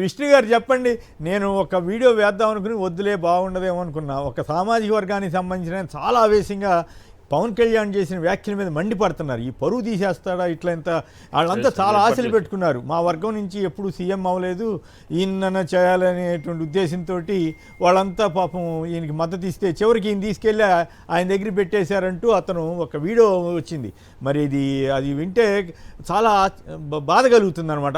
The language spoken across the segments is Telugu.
విష్ణు గారు చెప్పండి. నేను ఒక వీడియో వేద్దాం అనుకుని వద్దులే బాగుండదేమో అనుకున్నా. ఒక సామాజిక వర్గానికి సంబంధించిన చాలా ఆవేశంగా పవన్ కళ్యాణ్ చేసిన వ్యాఖ్యల మీద మండిపడుతున్నారు. ఈ పరువు తీసేస్తాడా ఇట్లా ఇంత, వాళ్ళంతా చాలా ఆశలు పెట్టుకున్నారు. మా వర్గం నుంచి ఎప్పుడు సీఎం అవ్వలేదు, ఈయన చేయాలనేటువంటి ఉద్దేశంతో వాళ్ళంతా పాపం ఈయనకి మద్దతు ఇస్తే చివరికి ఈయన తీసుకెళ్ళి ఆయన దగ్గర పెట్టేశారంటూ అతను ఒక వీడియో వచ్చింది. మరి అది వింటే చాలా బాధ కలుగుతుంది అనమాట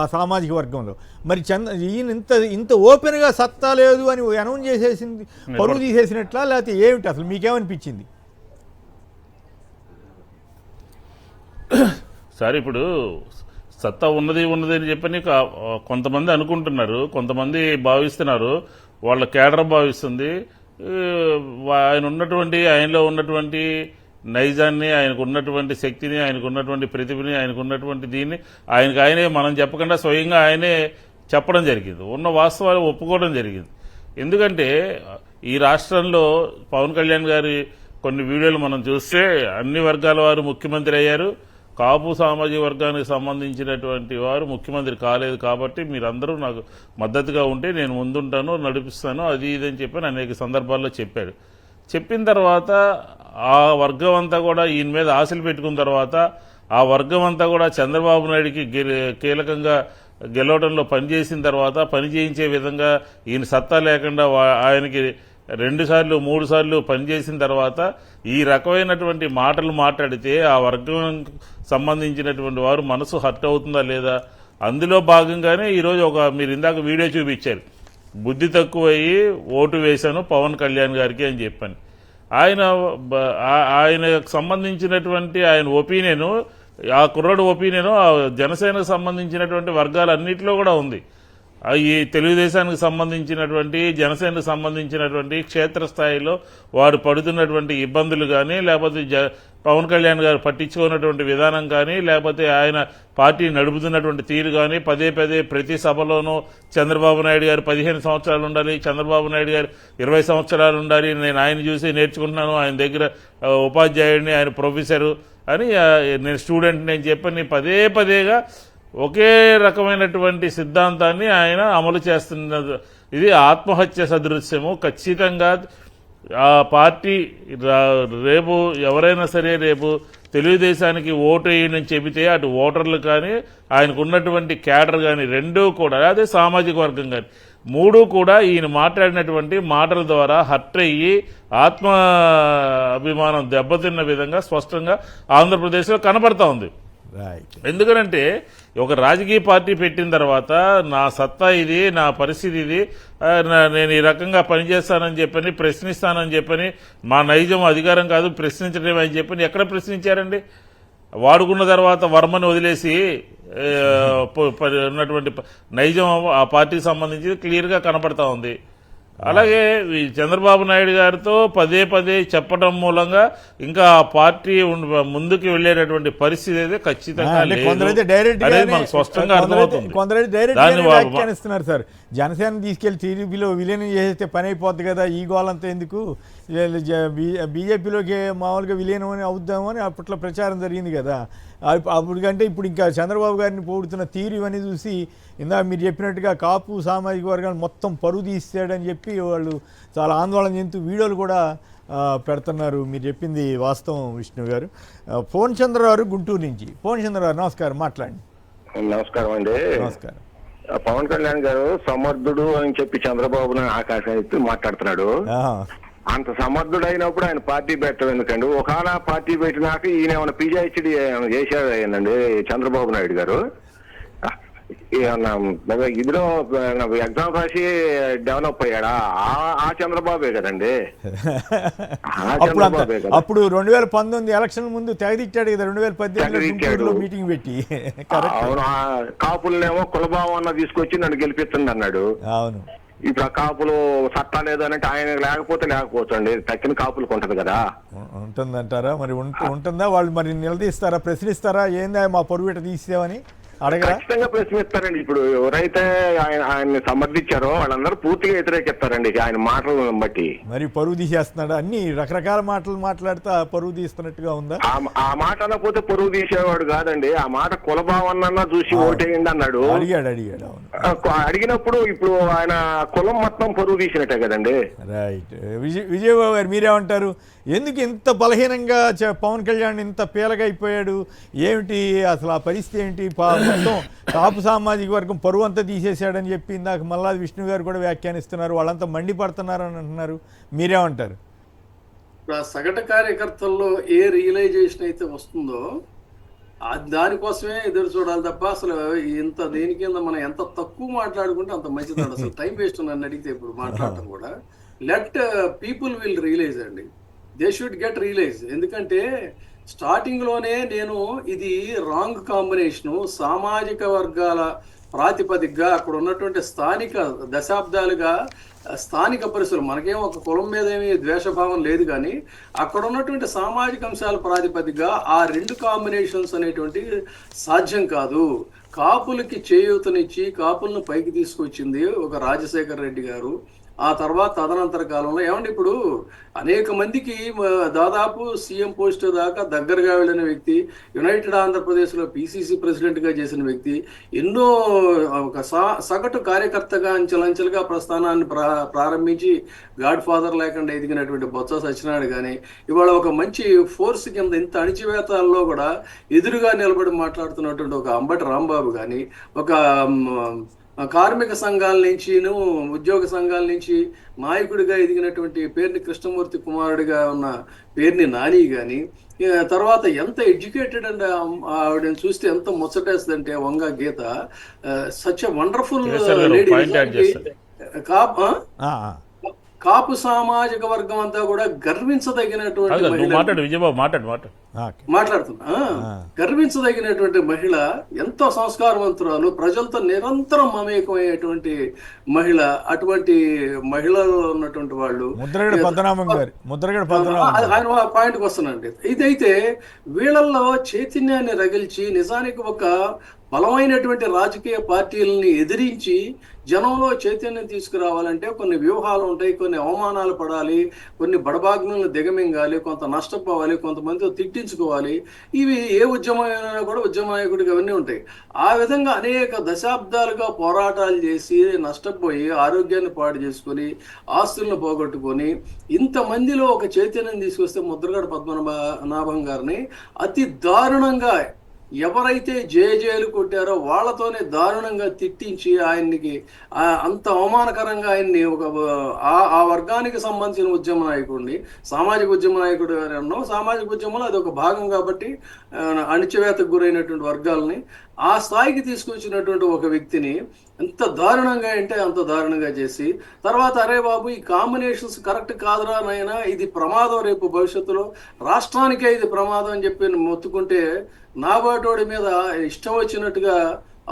ఆ సామాజిక వర్గంలో. మరి ఈయన ఇంత ఓపెన్గా సత్తా లేదు అని అనౌన్స్ చేసేసింది, పరువు తీసేసినట్లా లేకపోతే ఏమిటి అసలు మీకేమనిపించింది? సార్ ఇప్పుడు సత్తా ఉన్నది అని చెప్పని కొంతమంది అనుకుంటున్నారు, కొంతమంది భావిస్తున్నారు, వాళ్ళ కేడర్ భావిస్తుంది. ఆయనలో ఉన్నటువంటి నైజాన్ని, ఆయనకు ఉన్నటువంటి శక్తిని, ఆయనకు ఉన్నటువంటి ప్రతిభని, ఆయనకు ఉన్నటువంటి దీన్ని ఆయనే మనం చెప్పకుండా స్వయంగా ఆయనే చెప్పడం జరిగింది. ఉన్న వాస్తవాలు ఒప్పుకోవడం జరిగింది. ఎందుకంటే ఈ రాష్ట్రంలో పవన్ కళ్యాణ్ గారి కొన్ని వీడియోలు మనం చూస్తే అన్ని వర్గాల వారు ముఖ్యమంత్రి అయ్యారు, కాపు సామాజిక వర్గానికి సంబంధించినటువంటి వారు ముఖ్యమంత్రి కాలేదు, కాబట్టి మీరందరూ నాకు మద్దతుగా ఉంటే నేను ముందుంటాను, నడిపిస్తాను, అది ఇదని చెప్పి అనేక సందర్భాల్లో చెప్పాడు. చెప్పిన తర్వాత ఆ వర్గం అంతా కూడా ఈయన మీద ఆశలు పెట్టుకున్న తర్వాత ఆ వర్గం అంతా కూడా చంద్రబాబు నాయుడికి కీలకంగా గెలవడంలో పనిచేసిన తర్వాత పని చేయించే విధంగా ఈయన సత్తా లేకుండా ఆయనకి 2 సార్లు 3 సార్లు పనిచేసిన తర్వాత ఈ రకమైనటువంటి మాటలు మాట్లాడితే ఆ వర్గం సంబంధించినటువంటి వారు మనసు హర్ట్ అవుతుందా లేదా? అందులో భాగంగానే ఈరోజు మీరు ఇందాక వీడియో చూపించారు, బుద్ధి తక్కువయ్యి ఓటు వేశాను పవన్ కళ్యాణ్ గారికి అని చెప్పని. ఆయనకు సంబంధించినటువంటి ఆయన ఒపీనియను, ఆ కుర్రాడు ఒపీనియను జనసేనకు సంబంధించినటువంటి వర్గాలన్నింటిలో కూడా ఉంది. ఈ తెలుగుదేశానికి సంబంధించినటువంటి, జనసేనకు సంబంధించినటువంటి క్షేత్రస్థాయిలో వారు పడుతున్నటువంటి ఇబ్బందులు కానీ, లేకపోతే పవన్ కళ్యాణ్ గారు పట్టించుకున్నటువంటి విధానం కానీ, లేకపోతే ఆయన పార్టీ నడుపుతున్నటువంటి తీరు కానీ, పదే ప్రతి సభలోనూ చంద్రబాబు నాయుడు గారు 15 సంవత్సరాలు ఉండాలి, చంద్రబాబు నాయుడు గారు 20 సంవత్సరాలు ఉండాలి, నేను ఆయన చూసి నేర్చుకుంటున్నాను, ఆయన దగ్గర ఉపాధ్యాయుడిని, ఆయన ప్రొఫెసరు అని, నేను స్టూడెంట్ నేను చెప్పని పదేగా ఒకే రకమైనటువంటి సిద్ధాంతాన్ని ఆయన అమలు చేస్తున్నది. ఇది ఆత్మహత్య సదృశ్యము. ఖచ్చితంగా ఆ పార్టీ రేపు ఎవరైనా సరే రేపు తెలుగుదేశానికి ఓటు వేయని చెబితే అటు ఓటర్లు కానీ, ఆయనకు ఉన్నటువంటి క్యాడర్ కానీ, రెండూ కూడా, అదే సామాజిక వర్గం కానీ, మూడు కూడా ఈయన మాట్లాడినటువంటి మాటల ద్వారా హర్ట్ అయ్యి ఆత్మ అభిమానం దెబ్బతిన్న విధంగా స్పష్టంగా ఆంధ్రప్రదేశ్లో కనబడతా ఉంది. ఎందుకనంటే ఒక రాజకీయ పార్టీ పెట్టిన తర్వాత నా సత్తా ఇది, నా పరిస్థితి ఇది, నేను ఈ రకంగా పనిచేస్తానని చెప్పని, ప్రశ్నిస్తానని చెప్పని, మా నైజం అధికారం కాదు ప్రశ్నించడం అని చెప్పని ఎక్కడ ప్రశ్నించారండి? వాడుకున్న తర్వాత వర్మని వదిలేసి ఉన్నటువంటి నైజం ఆ పార్టీకి సంబంధించి క్లియర్గా కనపడతా ఉంది. అలాగే చంద్రబాబు నాయుడు గారితో పదే చెప్పడం మూలంగా ఇంకా ఆ పార్టీ ముందుకు వెళ్లేటటువంటి పరిస్థితి అయితే ఖచ్చితంగా స్పష్టంగా అర్థమవుతుంది. కొందరైతే డైరెక్ట్ వ్యాఖ్యానిస్తున్నారు సార్, జనసేన తీసుకెళ్లి టీడీపీలో విలీనం చేస్తే పని అయిపోద్ది కదా, ఈ గోలంతా ఎందుకు, బీజేపీలోకి మామూలుగా విలీనం అని అవుద్దాము అని అప్పట్లో ప్రచారం జరిగింది కదా. అప్పుడు కంటే ఇప్పుడు ఇంకా చంద్రబాబు గారిని పోడుతున్న తీరు ఇవన్నీ చూసి ఇందాక మీరు చెప్పినట్టుగా కాపు సామాజిక వర్గాలు మొత్తం పరువు తీస్తాడని చెప్పి వాళ్ళు చాలా ఆందోళన చెందుతూ వీడియోలు కూడా పెడుతున్నారు. మీరు చెప్పింది వాస్తవం విష్ణు గారు. ఫోన్ చంద్రగారు గుంటూరు నుంచి. ఫోన్ చంద్రగారు నమస్కారం, మాట్లాడండి. నమస్కారం అండి. నమస్కారం. పవన్ కళ్యాణ్ గారు సమర్థుడు అని చెప్పి చంద్రబాబును ఆకాశాన్ని మాట్లాడుతున్నాడు. అంత సమర్థుడు అయినప్పుడు ఆయన పార్టీ పెట్టడం ఎందుకండి? ఒకవేళ పార్టీ పెట్టినాక ఈయన ఏమైనా పిహెచ్డి చేశాడు అయ్యండి చంద్రబాబు నాయుడు గారు. ఇదిలో ఎగ్జామ్ రాసి డెవలప్ అయ్యాడా? ఆ చంద్రబాబే కదండి. అప్పుడు 2019 ఎలక్షన్ ముందు తెగదిచ్చాడు కదా, 2018 మీటింగ్ పెట్టి. అవును, కాపులనేమో కులభావం అన్న తీసుకొచ్చి నన్ను గెలిపిస్తుంది అన్నాడు. అవును, ఇప్పుడు ఆ కాపులు సత్తా లేదనంటే ఆయన లేకపోవచ్చు అండి, తక్కిన కాపులకు ఉంటది కదా. ఉంటుందంటారా? మరి ఉంటుందా? వాళ్ళు మరి నిలదీస్తారా, ప్రశ్నిస్తారా? ఏందా మా పొరుగు తీసేవని? అడగరా? ఖచ్చితంగా ప్రశ్నిస్తారండి. ఇప్పుడు ఎవరైతే ఆయన్ని సమర్థించారో వాళ్ళందరూ పూర్తిగా వ్యతిరేకిస్తారండి ఆయన మాటలను బట్టి. మరి పరువు తీసేస్తున్నాడు, అన్ని రకరకాల మాటలు మాట్లాడుతూ పరువు తీస్తున్నట్టుగా ఉందా? ఆ మాట అనకపోతే పొరుగు తీసేవాడు కాదండి. ఆ మాట కులభావన్న చూసి ఓటేయండి అన్నాడు. అడిగాడు. అడిగినప్పుడు ఇప్పుడు ఆయన కులం మొత్తం పొరుగు తీసినట్టే కదండి. రైట్. విజయబాబు గారు మీరేమంటారు? ఎందుకు ఇంత బలహీనంగా పవన్ కళ్యాణ్ ఇంత పీలగైపోయాడు? ఏమిటి అసలు ఆ పరిస్థితి ఏంటి? మొత్తం కాపు సామాజిక వర్గం పరువు అంతా తీసేశాడని చెప్పి ఇందాక మల్లాది విష్ణు గారు కూడా వ్యాఖ్యానిస్తున్నారు. వాళ్ళంతా మండిపడుతున్నారు అని అంటున్నారు. మీరేమంటారు? సగటు కార్యకర్తల్లో ఏ రియలైజేషన్ అయితే వస్తుందో దానికోసమే ఎదురు చూడాలి తప్ప అసలు ఇంత దేని కింద మనం ఎంత తక్కువ మాట్లాడుకుంటే అంత మంచిది. అసలు టైం వేస్ట్ నన్ను అడిగితే ఇప్పుడు మాట్లాడటం కూడా. లెట్ పీపుల్ విల్ రియలైజ్ అండి. They should get realise. ఎందుకంటే స్టార్టింగ్ లోనే నేను ఇది రాంగ్ కాంబినేషను, సామాజిక వర్గాల ప్రాతిపదికగా అక్కడ ఉన్నటువంటి స్థానిక దశాబ్దాలుగా స్థానిక పరిస్థితులు, మనకేం ఒక కులం మీద ఏమీ ద్వేషభావం లేదు, కానీ అక్కడ ఉన్నటువంటి సామాజిక అంశాల ప్రాతిపదికగా ఆ రెండు కాంబినేషన్స్ అనేటువంటి సాధ్యం కాదు. కాపులకి చేయూతనిచ్చి కాపులను పైకి తీసుకొచ్చింది ఒక రాజశేఖర్ రెడ్డి గారు. ఆ తర్వాత తదనంతర కాలంలో ఏమంటే ఇప్పుడు అనేక మందికి దాదాపు సీఎం పోస్ట్ దాకా దగ్గరగా వెళ్ళిన వ్యక్తి, యునైటెడ్ ఆంధ్రప్రదేశ్లో పిసిసి ప్రెసిడెంట్గా చేసిన వ్యక్తి, ఎన్నో ఒక సగటు కార్యకర్తగా అంచెలంచెలుగా ప్రస్థానాన్ని ప్రారంభించి గాడ్ ఫాదర్ లేకుండా ఎదిగినటువంటి బొత్స సత్యనారాయణ కానీ ఇవాళ ఒక మంచి ఫోర్స్ కింద ఇంత అణిచివేతల్లో కూడా ఎదురుగా నిలబడి మాట్లాడుతున్నటువంటి ఒక అంబటి రాంబాబు కానీ, ఒక కార్మిక సంఘాల నుంచి ఉద్యోగ సంఘాల నుంచి నాయకుడిగా ఎదిగినటువంటి పేర్ని కృష్ణమూర్తి కుమారుడిగా ఉన్న పేర్ని నాని కానీ, తర్వాత ఎంత ఎడ్యుకేటెడ్ అండ్ ఆవిడని చూస్తే ఎంత ముచ్చటేస్తుందంటే Vanga Geetha. Such a wonderful lady. Kapu సామాజిక వర్గం అంతా కూడా గర్వించదగినటువంటి గర్వించదగినటువంటి మహిళ, ఎంతో సంస్కారవంతురాలు, ప్రజలతో నిరంతరం మమేకమయ్యేటువంటి మహిళ. అటువంటి మహిళలు ఉన్నటువంటి వాళ్ళు ఆయన పాయింట్కి వస్తున్నానండి. ఇదైతే వీళ్ళల్లో చైతన్యాన్ని రగిల్చి నిజానికి ఒక బలమైనటువంటి రాజకీయ పార్టీలని ఎదిరించి జనంలో చైతన్యం తీసుకురావాలంటే కొన్ని వ్యూహాలు ఉంటాయి, కొన్ని అవమానాలు పడాలి, కొన్ని బడబాగ్నులను దిగమింగాలి, కొంత నష్టపోవాలి, కొంతమందితో తిట్టించుకోవాలి. ఇవి ఏ ఉద్యమైనా కూడా ఉద్యమ నాయకుడికి అవన్నీ ఉంటాయి. ఆ విధంగా అనేక దశాబ్దాలుగా పోరాటాలు చేసి నష్టపోయి ఆరోగ్యాన్ని పాడు చేసుకొని ఆస్తులను పోగొట్టుకొని ఇంతమందిలో ఒక చైతన్యం తీసుకొస్తే ముద్రగడ పద్మనాభం గారిని అతి దారుణంగా ఎవరైతే జేజేలు కొట్టారో వాళ్ళతోనే దారుణంగా తిట్టించి ఆయన్ని అంత అవమానకరంగా ఆయన్ని ఒక ఆ వర్గానికి సంబంధించిన ఉద్యమ నాయకుడిని, సామాజిక ఉద్యమ నాయకుడు అన్నాం. సామాజిక ఉద్యమంలో అది ఒక భాగం కాబట్టి అణిచివేతకు గురైనటువంటి వర్గాలని ఆ స్థాయికి తీసుకొచ్చినటువంటి ఒక వ్యక్తిని ఎంత దారుణంగా అంటే అంత దారుణంగా చేసి తర్వాత అరే బాబు ఈ కాంబినేషన్స్ కరెక్ట్ కాదురా నాయనా, ఇది ప్రమాదం, రేపు భవిష్యత్తులో రాష్ట్రానికే ఇది ప్రమాదం అని చెప్పి మొత్తుకుంటే నాబాటోడి మీద ఇష్టం వచ్చినట్టుగా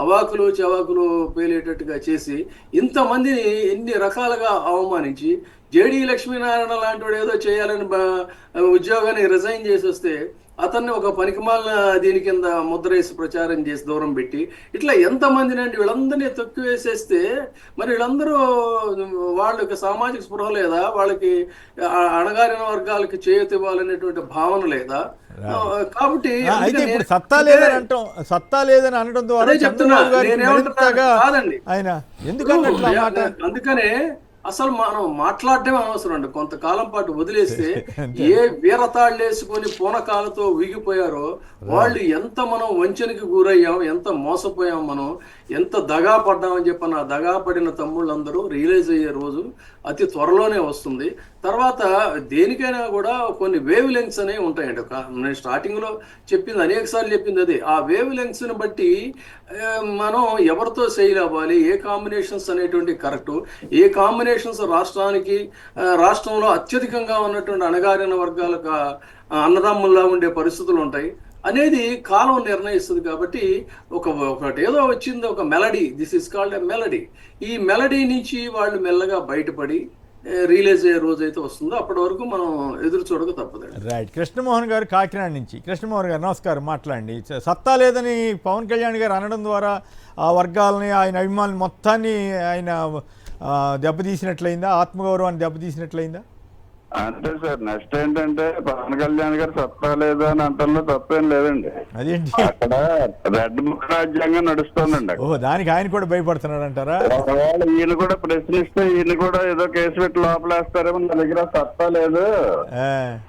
అవాకులు చవాకులు పేలేటట్టుగా చేసి ఇంతమందిని ఎన్ని రకాలుగా అవమానించి జేడీ లక్ష్మీనారాయణ లాంటి వాడు ఏదో చేయాలని ఉద్యోగాన్ని రిజైన్ చేసి వస్తే అతన్ని ఒక పనికిమాలిన దీని కింద ముద్రేసి ప్రచారం చేసి దూరం పెట్టి ఇట్లా ఎంతమందిని అండి వీళ్ళందరినీ తొక్కి వేసేస్తే మరి వీళ్ళందరూ వాళ్ళకి సామాజిక స్పృహ లేదా, వాళ్ళకి అణగారిన వర్గాలకి చేయూత ఇవ్వాలనేటువంటి భావన లేదా? కాబట్టి సత్తా లేదని అనడం ద్వారా అందుకనే అసలు మనం మాట్లాడటమే అనవసరం అండి. కొంతకాలం పాటు వదిలేస్తే ఏ వీరతాళ్ళు వేసుకొని పూనకాలతో ఊగిపోయారో వాళ్ళు ఎంత మనం వంచనకి గురయ్యాం, ఎంత మోసపోయాం, మనం ఎంత దగా పడ్డామని చెప్పి ఆ దగా పడిన తమ్ముళ్ళందరూ రియలైజ్ అయ్యే రోజు అతి త్వరలోనే వస్తుంది. తర్వాత దేనికైనా కూడా కొన్ని వేవ్ లెంగ్స్ అనేవి ఉంటాయండి. నేను స్టార్టింగ్లో చెప్పింది అనేక సార్లు చెప్పింది అదే. ఆ వేవ్ లెంగ్స్ని బట్టి మనం ఎవరితో సెయిల్ అవ్వాలి, ఏ కాంబినేషన్స్ అనేటువంటి కరెక్టు, ఏ కాంబినేషన్స్ రాష్ట్రంలో అత్యధికంగా ఉన్నటువంటి అణగారిన వర్గాలకు అన్నదమ్ముల్లా ఉండే పరిస్థితులు ఉంటాయి అనేది కాలం నిర్ణయిస్తుంది. కాబట్టి ఒకటి ఏదో వచ్చింది, ఒక melody, this is called a melody. ఈ మెలడీ నుంచి వాళ్ళు మెల్లగా బయటపడి రిలీజ్ అయ్యే రోజు అయితే వస్తుందో అప్పటి వరకు మనం ఎదురు చూడక తప్పదండి. రైట్. కృష్ణమోహన్ గారు కాకినాడ నుంచి. కృష్ణమోహన్ గారు నమస్కారం, మాట్లాడండి. సత్తా లేదని పవన్ కళ్యాణ్ గారు అనడం ద్వారా ఆ వర్గాలని, ఆయన అభిమానులు మొత్తాన్ని ఆయన దెబ్బతీసినట్లయిందా? ఆత్మగౌరవాన్ని దెబ్బతీసినట్లయిందా? అంతే సార్. నెక్స్ట్ ఏంటంటే పవన్ కళ్యాణ్ గారు సత్తా లేదా అని అంటంలో తప్పేం లేదండి. అదేంటి? అక్కడ రెడ్ బుక్ రాజ్యాంగం నడుస్తోందండి. ఓ, దానికి ఆయన కూడా భయపడుతున్నాడు అంటారా? ఒకవేళ ఈయన కూడా ప్రశ్నిస్తే ఈయన కూడా ఏదో కేసు పెట్టి లోపలేస్తారేమో, నా దగ్గర సత్తా లేదు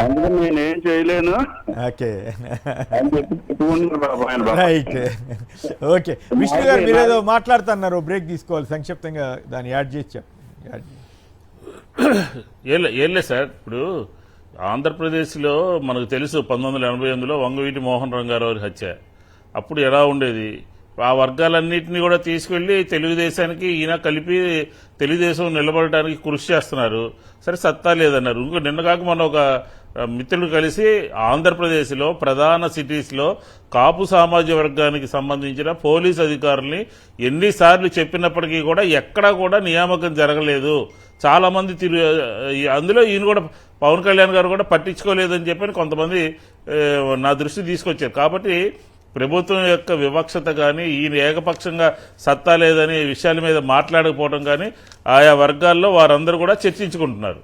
అందుకని నేనేం చేయలేను ఓకే, అని చెప్పి చెప్పుకుంటున్నారు బాబు ఆయన. రైట్. ఓకే, విష్ణు గారు మీరేదో మాట్లాడుతున్నారు, బ్రేక్ తీసుకోవాలి, సంక్షిప్తంగా దాన్ని యాడ్ చేసి చెప్పండి. ఏం లేదు సార్. ఇప్పుడు ఆంధ్రప్రదేశ్లో మనకు తెలుసు 1988లో వంగవీటి మోహన్ రంగారావు హత్య. అప్పుడు ఎలా ఉండేది? ఆ వర్గాలన్నింటినీ కూడా తీసుకెళ్లి తెలుగుదేశానికి ఈయన కలిపి తెలుగుదేశం నిలబడటానికి కృషి చేస్తున్నారు. సరే, సత్తా లేదన్నారు. ఇంకో నిన్న కాక మొన్న ఒక మిత్రులు కలిసి ఆంధ్రప్రదేశ్లో ప్రధాన సిటీస్లో కాపు సామాజిక వర్గానికి సంబంధించిన పోలీస్ అధికారుల్ని ఎన్నిసార్లు చెప్పినప్పటికీ కూడా ఎక్కడా కూడా నియామకం జరగలేదు. చాలా మంది అందులో ఈయన కూడా పవన్ కళ్యాణ్ గారు కూడా పట్టించుకోలేదని చెప్పని కొంతమంది నా దృష్టి తీసుకొచ్చారు. కాబట్టి ప్రభుత్వం యొక్క వివక్షత కానీ, ఈయన ఏకపక్షంగా సత్తా లేదని విషయాల మీద మాట్లాడకపోవడం కానీ ఆయా వర్గాల్లో వారందరూ కూడా చర్చించుకుంటున్నారు.